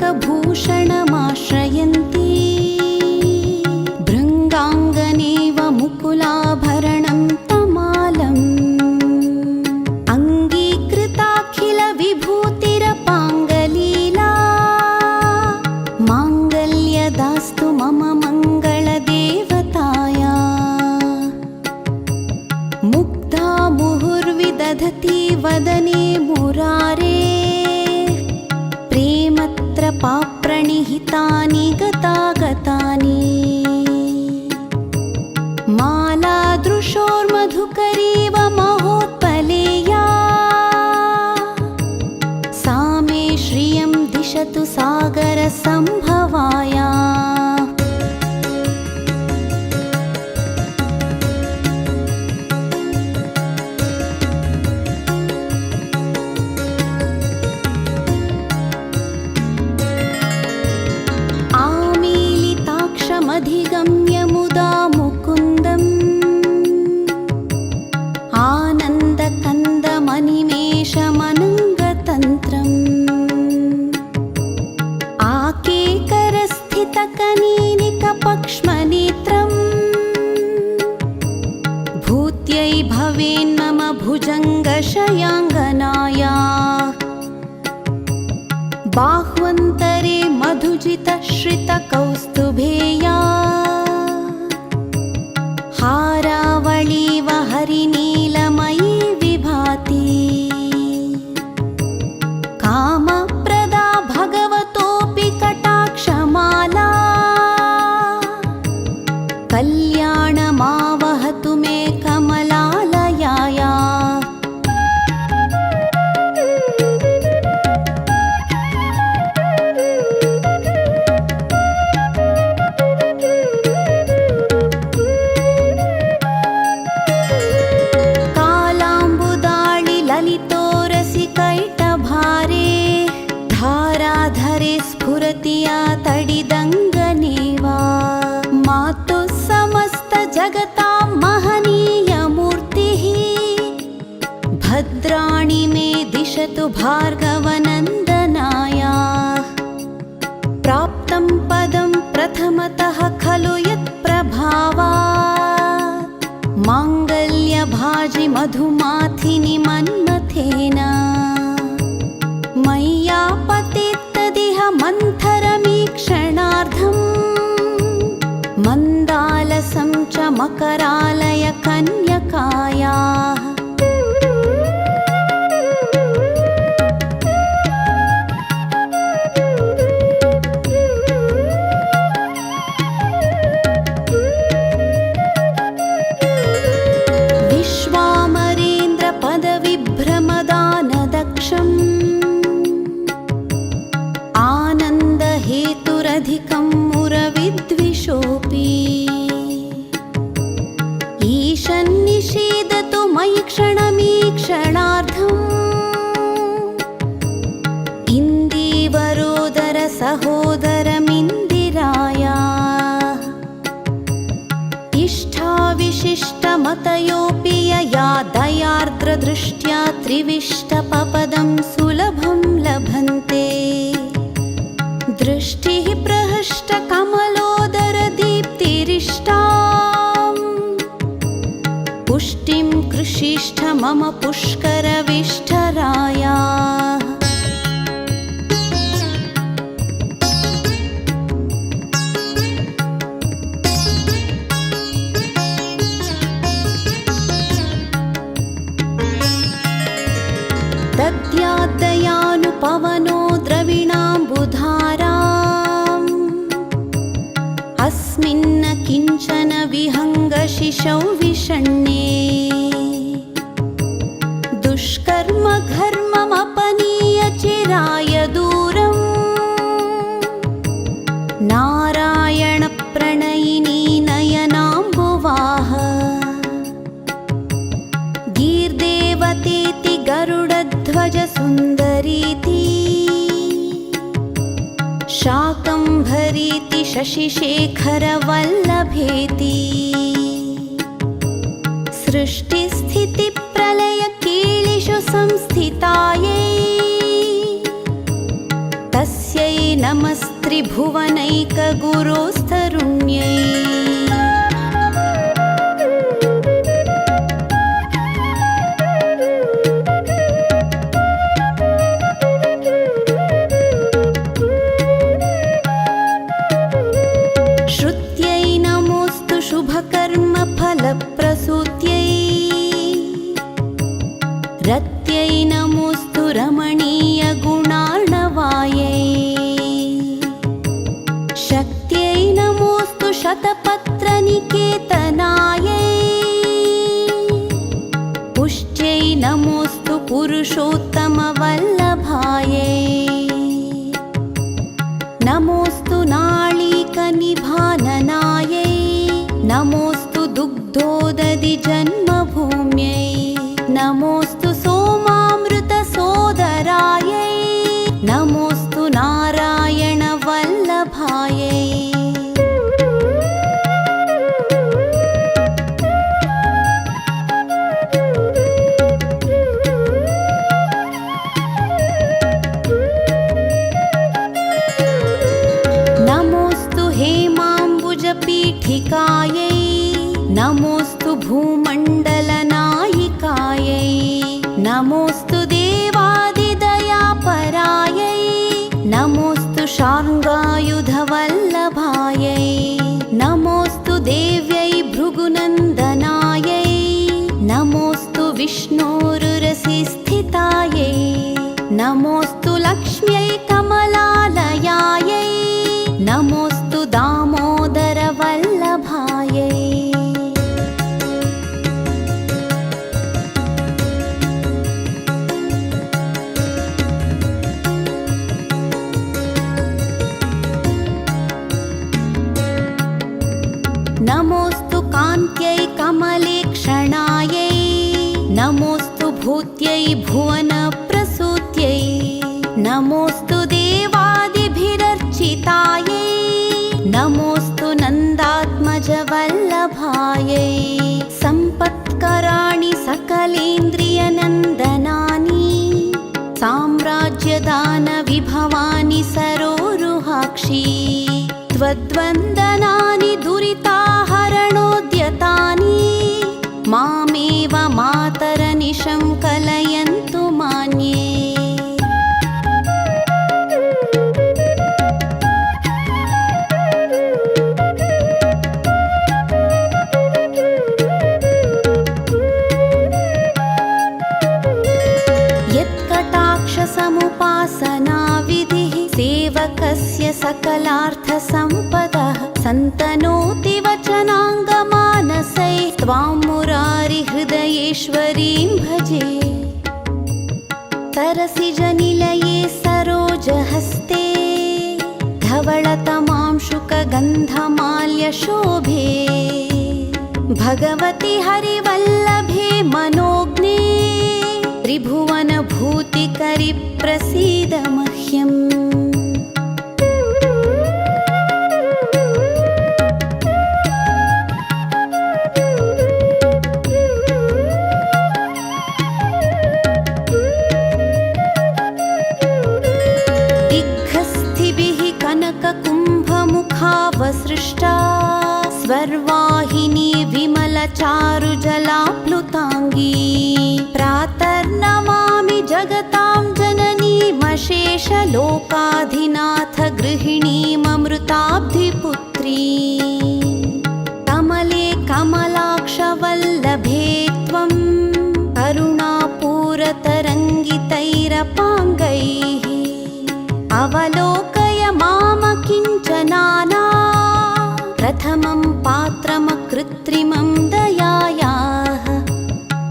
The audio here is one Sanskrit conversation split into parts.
नागभूषणमाश्रयन्ती भृङ्गाङ्गनेव मुकुलाभरणं तमालम् अङ्गीकृताखिलविभूतिरपाङ्गलीला माङ्गल्यदास्तु मम मङ्गलदेवताया मुग्धा मुहुर्विदधति वदने मुरारे प्रेमत्र पाप्रणिहितानि गतागतानि मालादृशोर्मधुकरीव महोत्पलेया सा मे श्रियं दिशतु सागरसम्भवाया आमीलिताक्षमधिगम्य मुदा मुकुन्दम् आनन्दकन्दमनिमेषमनङ्गतन्त्रम् आकेकरस्थितकनीनिकपक्ष्मनेत्रम् भूत्यै भवेन्मम भुजङ्गशयाङ्गनाया बाह्वन्तरे मधुजितश्रितकौस्तुभेया हारावळीव हरिनीलमयी विभाति कामप्रदा भगवतोऽपि कटाक्षमाला कल्याणमावहतु मे कमलालयाया कैटभारे धाराधरे स्फुरति या तडिदङ्गनेवा मातु समस्तजगतां महनीयमूर्तिः भद्राणि मे दिशतु भार्गवनन्दनाया प्राप्तं पदं प्रथमतः खलु यत्प्रभावात् माङ्गल्यभाजि मधुमाथिनि मन्मथेन मय्यापतेत्तदिह मन्थरमीक्षणार्धम् मन्दालसं च मकरालय कन्यकायाः पदविभ्रमदानदक्षम् आनन्दहेतुरधिकं मुरविद्विषोऽपि ईशन्निषेदतु मयि क्षणमीक्षणार्धम् इन्दीवरोदरसहोदरमिन्दिराया इष्टाविशिष्टमतयोऽपि यया दयार्द्रदृष्ट्या त्रिविष्टपपदं सुलभं लभन्ते दृष्टिः प्रहृष्टकमलोदरदीप्तिरिष्टाम् पुष्टिं कृषिष्ठ मम पुष्करविष्ठराया दद्याद्दयानुपवनो द्रविणाम्बुधाराम् अस्मिन्न किञ्चन विहङ्गशिशौ विषण्णे दुष्कर्म घर्ममपनीय चिराय दूरम् नारायणप्रणयिनी नयनाम्बुवाह गीर्देवतेति गरुडध्वजसुन्दरीति शाकम्भरीति शशिशेखरवल्लभेति सृष्टिस्थितिप्रलयकेलिषु संस्थितायै तस्यै नमस्त्रिभुवनैकगुरोस्तरुण्यै श्रुत्यै नमोऽस्तु शुभकर्मफलप्रसूत्यै रत्यै नमोऽस्तु रमणीयगुणार्णवायै शक्त्यै नमोऽस्तु शतपत्रनिकेतनायै पुष्ट्यै नमोऽस्तु पुरुषोत्तमवल्लभायै नमोऽस्तु नाळीकनिभाननायै नमोऽस्तु दुग्धोदधिजन्मभूम्यै नमोऽस्तु सोमामृतसोदरायै नमोऽस्तु नारायणवल्लभायै नमोऽस्तु हेमाम्बुजपीठिकायै नमोऽस्तु भूमण्डलनायिकायै नमोऽस्तु देवादिदयापरायै नमोऽस्तु शार्ङ्गायुधवल्लभायै नमोऽस्तु देव्यै भृगुनन्दनायै नमोऽस्तु विष्णोरुरसिस्थितायै नमोऽस्तु लक्ष्म्यै कमलालयायै नमोऽस्तु दामोदरवल्लभायै नमोऽस्तु कान्त्यै कमलेक्षणायै नमोऽस्तु भूत्यै भुवनप्रसूत्यै नमोऽस्तु देवादिभिरर्चितायै नमोऽस्तु नन्दात्मजवल्लभायै सम्पत्कराणि सकलेन्द्रियनन्दनानि साम्राज्यदानविभवानि सरोरुहाक्षी त्वद्वन्दनानि दुरिताहरणोद्यतानि मामेव मातरनिशं कलयन्तु मान्ये यत्कटाक्षसमुपासनाविधिः सेवकस्य सकलार्थसम्पदः सन्तनोति वचनाङ्गमानसै त्वां मुरारिहृदयेश्वरीं भजे सरसिजनिलये सरोजहस्ते धवळतमांशुकगन्धमाल्यशोभे भगवति हरिवल्लभे मनोज्ञे त्रिभुवनभूतिकरि प्रसीद मह्यम् दिग्गस्थिभिः कनककुम्भमुखावसृष्टा स्वर्वाहिनी विमलचारुजलाप्लुताङ्गी प्रातर्नमामि जगतां जननीमशेषलोकाधिनाथ गृहिणीममृताब्धिपुत्री कमले कमलाक्षवल्लभे त्वं करुणापूरतरङ्गितैरपाङ्गैः अवलोकय मामकिञ्चनाना प्रथमं पात्रमकृत्रिमं दयायाः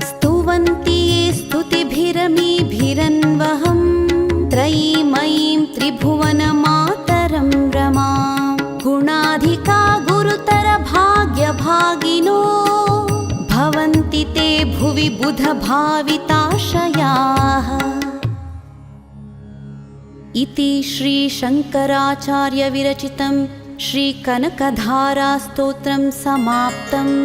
स्तुवन्ति ये स्तुतिभिरमीभिरन्वहं त्रयीमयीं त्रिभुवनमातरं रमां गुणाधिका गुरुतरभाग्यभागिनो भवन्ति ते भुवि बुधभाविताशयाः इति श्रीशङ्कराचार्यविरचितं श्रीकनकधारास्तोत्रं समाप्तम्।